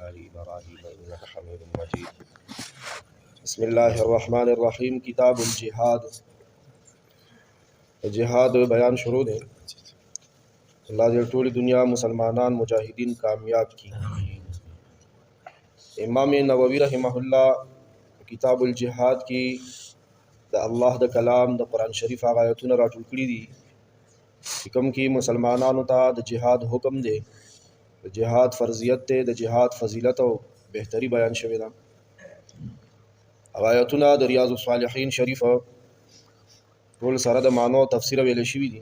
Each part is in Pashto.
آل إبراهيم إنك حميد مجيد. بسم الله الرحمن الرحیم. کتاب الجهاد. جهاد بیان شروع دے. اللہ دې ټول دنیا مسلمانان مجاہدین کامیاب کی. امام نووی رحمہ اللہ کتاب الجهاد کی د الله د کلام د قرآن شریف هغه آیتونه راټول کړي دي چې کوم کې مسلمانانو ته د جهاد حکم دی، د جهاد فرضیت دی، د جهاد فضیلت او بهتري بیان شوی ده. هغه آیتونه د ریاض الصالحین شریف ټول سره د معنی او تفسیر ویل شوي دي.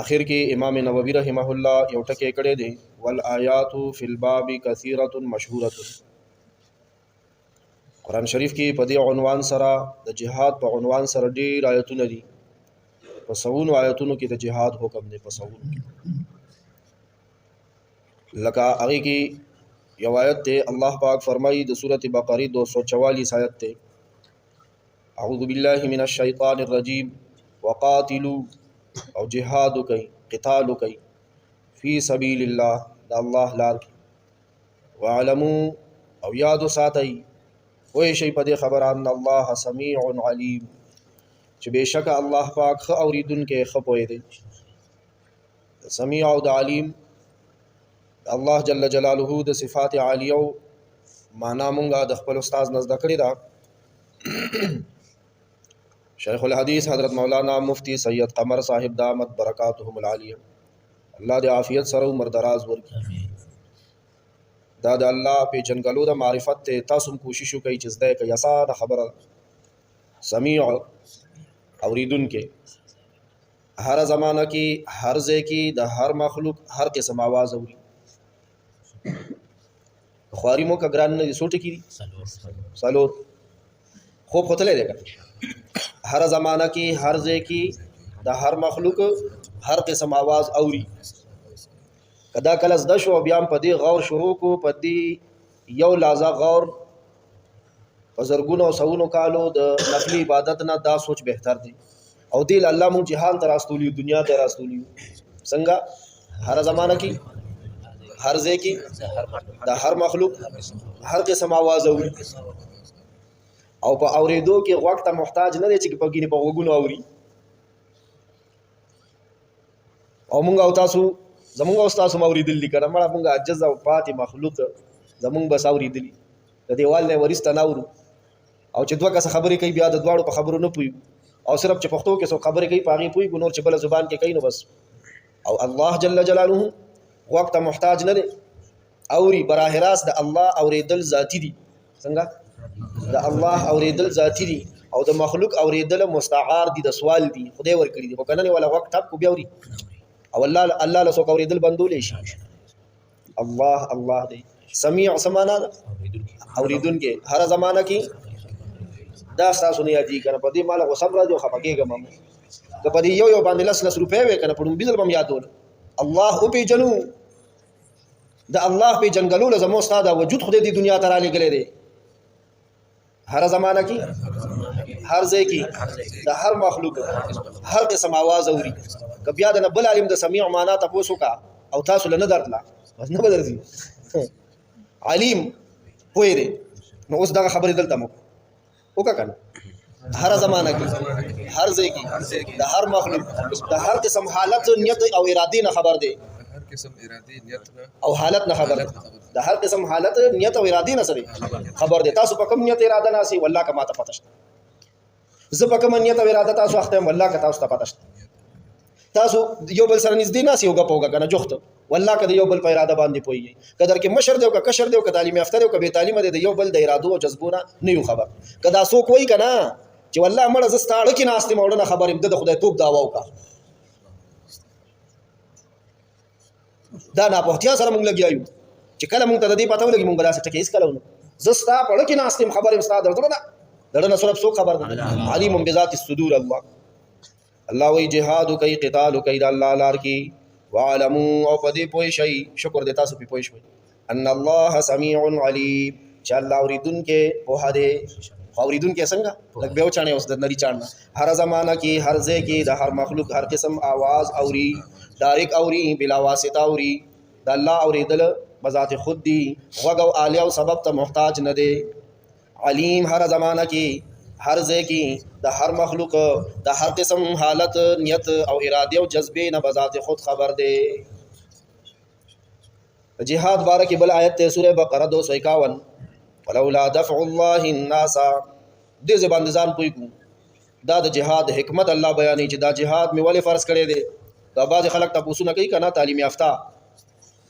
آخر کې امام نووی رحمه الله یو ټکی کړی دی، والآیات فی الباب کثیرة مشهورة. قرآن شریف کې په دې عنوان سره د جهاد په عنوان سره ډېر آیتونه دي. په سوونو آیتونو کې د جهاد حکم دی، په سوونو کې. لکه هغې کې یو آیت دی، الله پاک فرمایي د سورة بقرې 244 آیت دی، اعوذ بالله من الشیطان الرجیم وقاتلوا او جهاد کوي، قتال کوي فی سبیل الله د الله لار کې، واعلموا او یادو ساتئ وای شي په دې خبره ان الله سمیع علیم چې بېشکه الله پاک ښه اورېدونکی ښه پوهی دی. سمیع او د علیم الله جل جلاله د صفات عالیه معنا مونږه د خپل استاد نه زده کړې ده. شیخ الحدیث حضرت مولانا مفتی سید قمر صاحب دامت برکاتهم العالیه، الله د عافیت سره عمر دراز ورکړي. دا د الله په جنګلو د معرفت ته تاسو کوشش وکړئ چې زده کړئ. اسانه خبره، سمیع اوریدونکې، هر زمانه کې هر ځای کې د هر مخلوق هر قسم आवाज اوري. خواري مو کګران نه دي سوټ کی سالور خوب خطلې ده. هر زمانه کې هر ځای کې د هر مخلوق هر قسم आवाज اوري. کدا کله زده شو بیا په دې غور شروع کو، په دې یو لازا غور په زرګونو او سونو کالو د نفلی عبادت نه دا سوچ بهتر دی. او دې الله مون جهان ته راستولیو، دنیا ته راستولیو. څنګه هر زمانه کې هر ځای کې د هر مخلوق هر قسم आवाज اوري، او په اوریدو کې وخت ته محتاج نه دی چې په ګینه په وګونو اوري. او مونږ او تاسو زمونږ او تاسو اوریدل دي کنه، مړه مونږ عجز او پاتې مخلوق زمونږ بس اوریدلی د دیوال نه ورسته نه اورو. او چې دوه کس خبرې کوي بیا د دواړو په خبرو نه پوي، او صرف چې پښتو کې څو خبرې کوي په هغې پوي، نور چې بله زبان کې کوي نو بس. او الله جل جلاله وخت محتاج نه دی، اوري براه راست. د الله اوریدل ذاتی دي. څنګه د الله اوریدل ذاتی دي او د مخلوق اوریدل مستعار دي، د سوال دي، خدای ورکړي دي. خو کنه ولا وخت ټاپ کو بیا اوري. او الله له څوک اوریدل بندول شي. الله دی سمیع، سمانا اوریدونکې. هر زمانہ کې دا تاسو نه یادې کنه په دې مال غو صبر راځي او خپګېږم که په دې یو باندې لس روپۍ وې کنه په ډومبي ځل بم یادول. الله او پیجنو د الله په جنګلو له زمو استاد وجود خدای دې دنیا ته را لګلې دی. هر زمانہ کې هر ځای کې د هر مخلوق هر قسم आवाज اوري. که بیا د بل عالم د سمیع معنا تاسو کا او تاسو له نه درتلا بس نه بدرځي. علیم پوهې دی. نو اوس دغه خبرې دلته مو وکړه کنه. هر زمانہ کې هر ځای کې د هر مخلوق د هر قسم حالت نیت او ارادې نه خبر دی. او حالت نه خبر، د هر قسم حالت نیت او ارادې نه سره خبر دی. تاسو په کوم نیت اراده ناسي والله کا ما ته پته شته، زه په کوم نیت او اراده تاسو اخته والله کا تاسو ته پته شته. تاسو یو بل سره نږدې ناسي او غپوګه کنه جوخت والله کا د یو بل په اراده باندې پوي. قدر کې مشر دی او کشر دی او تعلیم یافته دی او به تعلیم دی، د یو بل د ارادو او جذبونه نه یو خبر. کدا سو کوئی کنه چې والله مړه زستاړه کې ناستې موړنه خبرې د خدای توپ داوا وکړه. دا نه په احتیاط سره مونږ لګیایو چې کله مونږ ته د دې پته ولګي مونږ داسې ټکي هیڅ کله ونه زستا پړه کې ناستې خبرې مستا درنه سره څوک خبر ده. علیم بذات الصدور. الله وی جهاد کوي، قتال کوي د الله لار کې. وعلموا او په دې پوه شئ، شکر دې تاسو په پوه شئ، ان الله سمیع علیم چې الله اوریدونکې پوهه دی. اوریدونکې څنګه لکه به وچاڼې اوس د نری چاڼه. هر زمانہ کې هر ځای کې د هر مخلوق هر قسم आवाज اوري، ډایرک اوري، بلا واسطه اوري. د الله اوریدل بذات خود دی غوږ او آلیا او سبب ته محتاج نه دی علیم هر زمانہ کې هر ځای کې د هر مخلوق د هر قسم حالت نیت او اراده او جذبه نه بذات خود خبر دی جهاد بارے کې بل آیت ته سورہ بقرہ 251 ولولا دفع الله الناس دې زبان ځان پوي کو دا د جهاد حکمت الله بیانې چې دا جهاد می ولې فرض کړی دی دا بعض خلک تاسو نه کوي کنه تعلیم یافته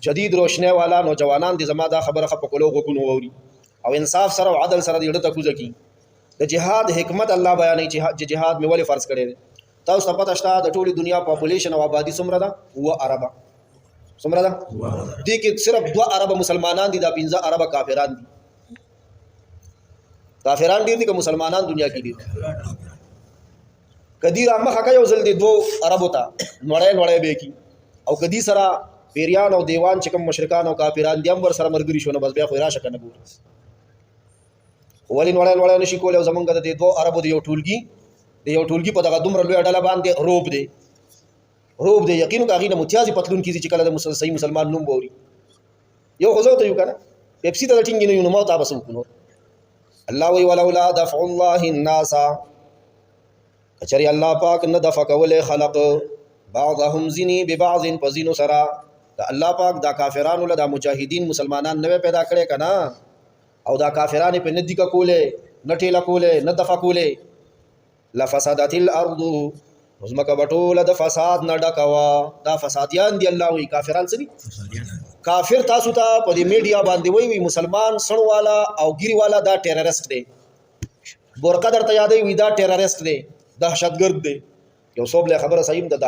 جدید روشنه والا نوجوانان دي زما دا خبره خپ کولو غوونو ووري او انصاف سره او عدل سره دې ډته کوزه کی د جهاد حکمت الله بیانې چې جهاد می ولې فرض کړی دی تاسو په پته شته د ټولي دنیا پاپولیشن او آبادی څومره ده و عربه څومره ده دې کې صرف 2 عرب مسلمانان دي دا 15 عرب کافران دي کافران ډیر دي که مسلمانان دنیا کې دي کدی را مخه یو ځل دي 2 عربو ته نوړې به کی او کدی سره پیریان او دیوان چې کوم مشرکان او کافران دي هم ور سره مرګري شونه بس بیا خو راشه کنه ګور ولی نوړې نشي کولای زمونږ د 2 عربو دی یو ټولګي په دغه دومره لوی ډله باندې روب دی یقینو کاغی نه متیازي پتلون کیږي چې کله د صحیح مسلمان نوم بوري یو غزو ته یو کنه پیپسي ته ټینګ نه یو نو تاسو وکړو الله وی ولولا دفع الله الناس کچری الله پاک نه دفع کوله خلق بعضهم زنی ببعض فزینو سرا دا الله پاک دا کافرانو له دا مجاهدین مسلمانان نه پیدا کړي کنا او دا کافرانو په ندی کا کوله نټیلا کوله نه دفع کوله لفسدت الارض زمکه بټوله د فساد نه ډکوا دا فسادیان دی الله وی کافران سړي کافر تاسو ته په دې میډیا باندې وی مسلمان سړ والا او ګيري والا دا ټیرریست دی برقه درته یادې وی دا ټیرریست دی دهشتګرد دی یو څوب له خبره صحیح د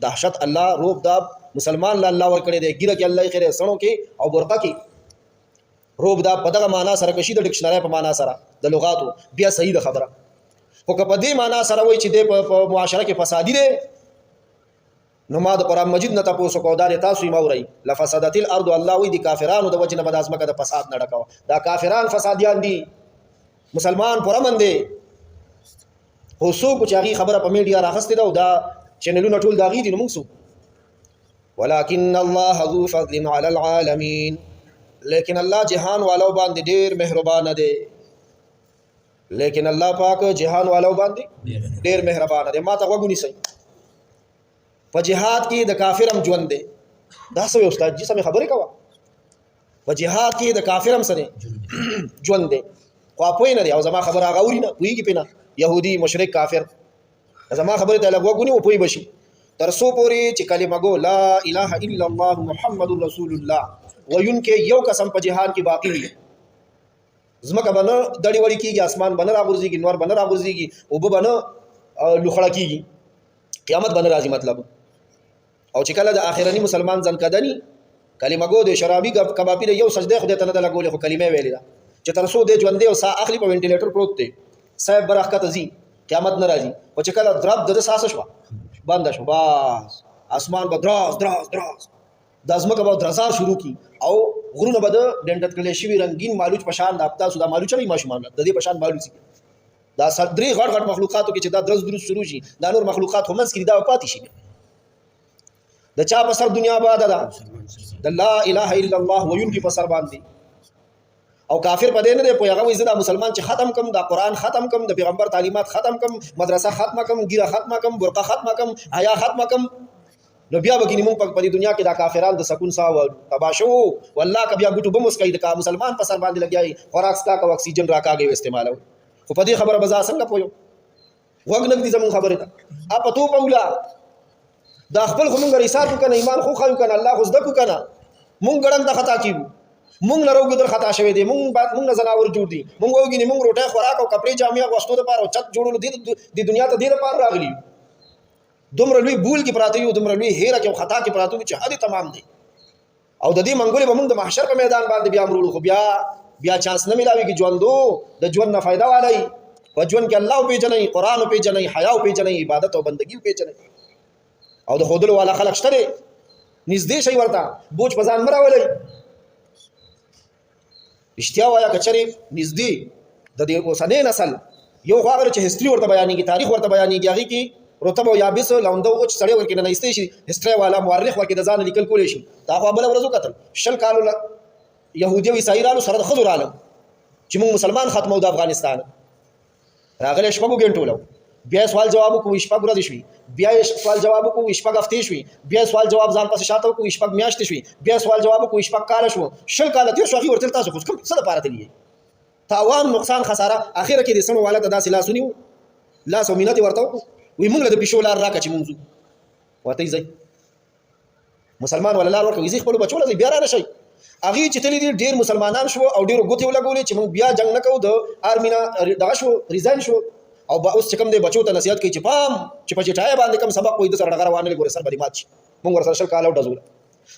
دهشت الله روب دا مسلمان له الله ور کړی دی ګیره کې الله خیره سړو کې او برقه کې روب دا په دغه معنا سره کشي د ډکشنری په معنا سره د لغاتو بیا صحیح د خبره خو که په دې معنا سره وای چې د معاشره کې فسادي دی نو ما د قرآن مجید نه تاسو کو دا تاسو یې موري لفسدت الارض الله وی دي کافرانو د وجنه بد ازمکه د فساد نه ډکاو دا کافران فسادیان دي مسلمان پرمن دي خو څوک چې هغه خبره په میډیا راخسته دا چینلونه ټول داغي دي نو موږ ولكن الله ذو فضل على العالمين لیکن الله جهان والو باندې ډیر مهربان دی لیکن الله پاک جهان والو باندې ډیر مهربان دی ما ته وګونی سي په جهاد کې د کافرم ژوند دی دا څه استاد جی سم خبرې کوا په جهاد کې د کافرم سره ژوند دی خو په نه دی او زما خبر هغه ورینه ویږي پینه يهودي مشرک کافر زما خبره ته لګوګونی او پوي بشي تر سو پوری چې کلمه ګو لا اله الا الله محمد رسول الله وین کې یو قسم په جهان کې باقی دی زمکه بنه دړي وړي کېږي اسمان بنه راغورځيږي نور بنه راغورځيږي او به بنه لوخړه کېږي قیامت بنه راځي مطلب او چې کله د اخرنی مسلمان ځن کدنی کلمه ګو د شرابي کبابي یو سجده خدای ته نه لګولې خو کلمه ویلې ده چې تر څو د ژوندې او سا اخلي په وینټیلیټر پروت دی صاحب برخه تزي قیامت ناراضي او چې کله درب د ساس شو بند شو بس اسمان به دراز د ازمکه به درزار شروع کی او غرونه به د ډنډت کله شي رنگین مالوچ پشان د اپتا سودا مالوچ نه ماشومان د دې پشان مالوچ دا صدري غټ مخلوقاتو کې چې دا درز شروع شي دا نور مخلوقات هم مسکري دا پاتې شي د چا په سر دنیا آباد ده د لا اله الا الله وین کی په سر باندې او کافر په دې نه دی په هغه وځي دا مسلمان چې ختم کم دا قران ختم کم د پیغمبر تعلیمات ختم کم مدرسه ختم کم ګیره ختم کم برقه ختم کم حیا ختم کم نو بیا وګینه مونږ په دنیا کې دا کافرانو د سکون سا او تباشو والله کبیا ګټو به مسکید کا مسلمان په سر باندې لګیای خوراک ستا کا اکسیجن راکاږي استعمالو خو په دې خبره بزا څنګه پویو وګنګ دي زمون خبره ده اپ تو پولا دا خپل خمونږ ریسات کنه ایمان خو خایو کنه الله خو زده کو کنه مونږ ګړنګ د خطا کیو مونږ لروګ در خطا شوی دی مونږ زناور جوړ دي مونږ وګینه مونږ روټه خوراک او کپڑے جامې غوښتو د پاره او چت جوړول دي د دنیا ته ډیر پار راغلی دومره لوی بول کې پراته یو دومره لوی هیره کې خطا کې پراته چې حد تمام دی او د دې منګولې به موږ د محشر په میدان باندې بیا مرولو خو بیا چانس نه ملاوي کې ژوندو د ژوند نه فائدہ والی په ژوند کې الله پیژنې قران پیژنې حیا پیژنې عبادت او بندګي پیژنې او د خودلو والا خلق شته نږدې شي ورته بوج پزان مراولې اشتیا وایا کچري نږدې د دې اوسنۍ نسل یو خبره چې هستري ورته بیانېږي تاریخ ورته بیانېږي هغه کې رتب او یابس لوندو او سړی ورکې نه ایستې شي هستری والا مورخ ورکې د ځان لیکل کولی شي دا خو بل ورځو قتل شل کالو يهودي او عیسائی رالو سره د خزو رالو چې موږ مسلمان ختمو د افغانستان راغلی شپږو ګنټو لو بیا سوال جواب کوو شپږ ورځې شوي بیا سوال جواب کوو شپږ هفتې شوي بیا سوال جواب ځان پسې شاته کوو شپږ میاشتې شوي بیا سوال جواب کوو شپږ کاله شو شل کاله تیر شو هغې ورته تاسو خو کوم څه دپاره تللی تاوان نقصان خساره اخره کې د سمو والا ته داسې لاس ونیو لاس او مینت ورته وکړو وایي موږ له د پیشو لار راکړه چې موږ ځو ورته یې ځئ مسلمان ولا لار ورکوي ځي خپلو بچو له ځئ بیا را نه شئ هغې چې تللي دي ډېر مسلمانان شو او ډېرو ګوتې ولګولې چې موږ بیا جنګ نه کوو د آرمي نه دغه شو ریزاین شو او اوس چې کوم دی بچو ته نصیحت کوي چې پام چې په چټایه باندې کوم سبق وایي د سره ډغره وانه ګوره سر باندې مات شي موږ ورسره شل کاله ډزول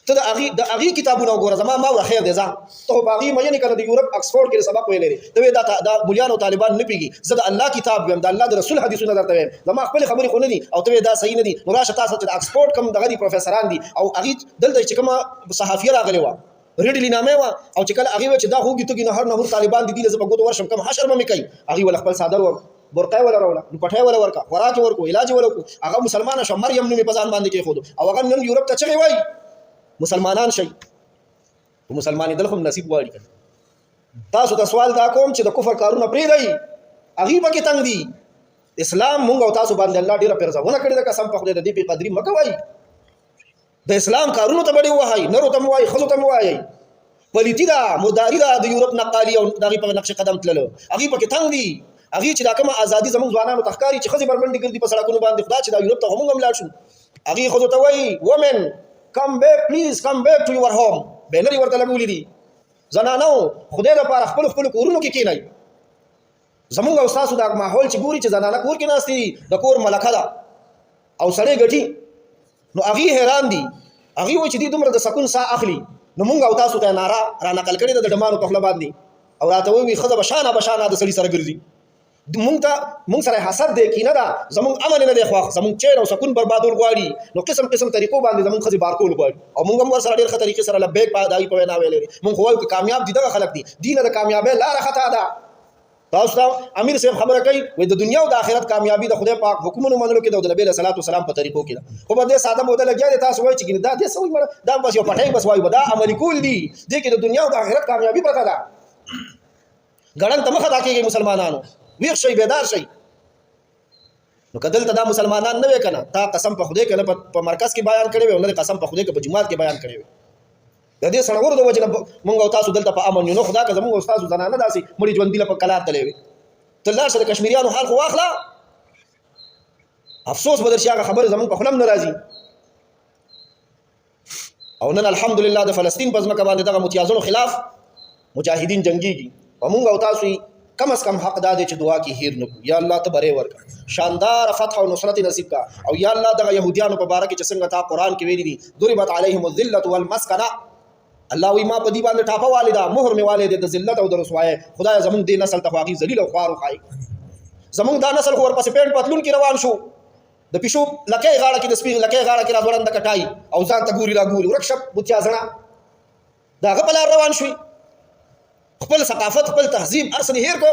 ته د هغې کتابونه وګوره زما ما خیر دی ځان ته خو په هغې مینې که نه د یورپ اکسفورډ کې سبق ویلی دی ته وایې دا مولیان او طالبان نه پوهېږي زه د الله کتاب ویم د الله د رسول حدیثونه درته ویم زما خپلې خبرې خو نه دي او ته وایې دا صحیح نه دي نو راشه تاسو چې د اکسفورډ کوم دغه دي پروفیسران دي او هغې دلته چې کومه صحافیه راغلې وه ریډلی نامه وه او چې کله هغې وایي چې دا خوږي توږي نهر نهور طالبان دي دي له زه په ګوتو ورشم کوم حشر به مې کوي هغې وله خپل څادر ور برقه ولا راوړه نو پټه ولا ورکا خوراک ورکو علاج ورکو هغه مسلمان شو مریم نومې په ځان باندې کې خود او هغه نن یورپ ته چغې وای مسلمانان شي مسلمانې دل هم نصیب واړي تاسو ته سوال دا کوم چې د کفر کارونه پرې دی هغه پکې تنگ دي اسلام مونږ او تاسو باندې الله ډیره پرځونه کړی د قسم په خدای د دې په قدرې مکوای د اسلام کارونه ته بډې وای نرو ته وای خلو ته وای پلیتی دا مرداری دا د یورپ نقالی او دغه په نقش قدم تللو هغه پکې تنگ دي هغه چې دا کومه ازادي زموږ ځوانانو تخکاری چې خزي بربندې ګرځي په سړکونو باندې خدا چې دا یورپ ته هم لاړ شو هغه خو ته وایي وومن کم بیک پلیز کم بیک ټو یور هوم بینر ورته لګولې دي زنانو خدای لپاره خپل کورونو کې کینای زموږ او تاسو دا ماحول چې ګوري چې زنانه کور کې ناستي د کور ملکه ده او سړی ګټي نو هغه حیران دي هغه وایي چې دومره د سکون ساه اخلي نو موږ او تاسو ته ناره را نقل کړي د ډمانو په خله باندې او راته وایي خزه بشانه د سړي سره ګرځي مونږ سره حسد دی کینه ده زمونږ امن نه دی خو زمونږ چیر او سکون بربادول غواړي نو قسم طریقو باندې زمونږ خزي بارکول غواړي او مونږ هم ور سره ډېر ښه طریقې سره لبیک په دای په وینا ویلې مونږ خو وایو چې کامیاب دي دغه خلک دي دینه د کامیابی لاره خطا ده تاسو ته امیر صاحب خبره کوي وای د دنیا او د آخرت کامیابی د خدای پاک حکمونو منلو کې د نبی له صلوات و سلام په طریقو کې خو به دې ساده موده لګیا دي تاسو وایي چې دا دې سوي مړه دا بس یو پټای بس وایي دا عملي کول دي دې کې د دنیا او د آخرت کامیابی پرته ده ګړن ته مخه دا کېږي مسلمانانو ویښ شئ بیدار شئ نو کدل ته دا مسلمانان نه وې کنه تا قسم په خدای کنه په مرکز کې بیان کړی و نه قسم په خدای کې په جمعات کې بیان کړی و د دې سره ورته وجه مونږ او تاسو دلته په امن یو نو خدا که زمونږ استاد زنانه داسي مړي ژوند دی په کلار تلې وي تلار سره کشمیریانو حال خو واخلا افسوس بدر شي هغه خبر زمونږ په خلم ناراضي او نن الحمدلله د فلسطین په ځمکه باندې دغه متیازونو خلاف مجاهدین جنگيږي او مونږ او تاسو کم از کم حق داده چې دعا کې هیر نکو یا الله ته بره ورکا شاندار فتح او نصرت نصیب کا او یا الله دغه يهوديانو په باره کې چې څنګه تا قران کې ویلي دي ضربت عليهم الذله والمسكنه الله وی ما په دې باندې ټاپه والدا مهر می والد د ذلت او د رسوای خدای زمونږ دې نسل ته واقعي ذلیل او خوار وخای زمونږ دا نسل خو ورپسې پېټ پتلون کې روان شو د پښو لکه غاړه کې د سپیغ لکه غاړه کې راځوړند کټای او ځان ته ګوري لا ګوري ورکشپ بوتیا زړه دا غبل روان شوی خپل ثقافت خپل تهذیب ارسل هیر کو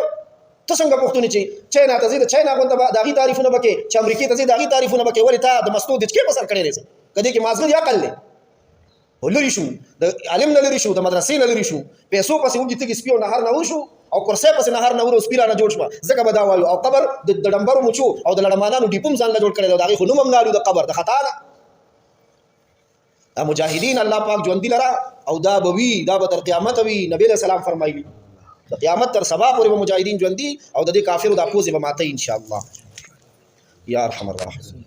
ته څنګه پښتون چې چاینا ته زید چاینا غونډه داغي تعریفونه بکې چې امریکای ته زید داغي تعریفونه بکې ولی تا د مسعود کې بسر کړی رسې کدی کې مازغ یا کړل ولري شو د عالم نه لري شو د مدرسې نه لري شو پیسو پسې وږي ته سپیو نهار نه وشو او کرسې پسې نهار نه ورو سپیرا نه جوړ شو زکه بدا وایو او قبر د ډمبرو مچو او د لړمانانو ډیپوم ځان له جوړ کړی داغي خو نوم هم نالو د قبر د خطا نه مجاهدین الله پاک ژوند دي لرا او دا بوي دا به تر قیامت وي نبی له سلام فرمایلی د قیامت تر سبا پورې به مجاهدین ژوند دي او د دې کافرو د اپوزي به ماته ان شاء الله یا ارحم الراحمین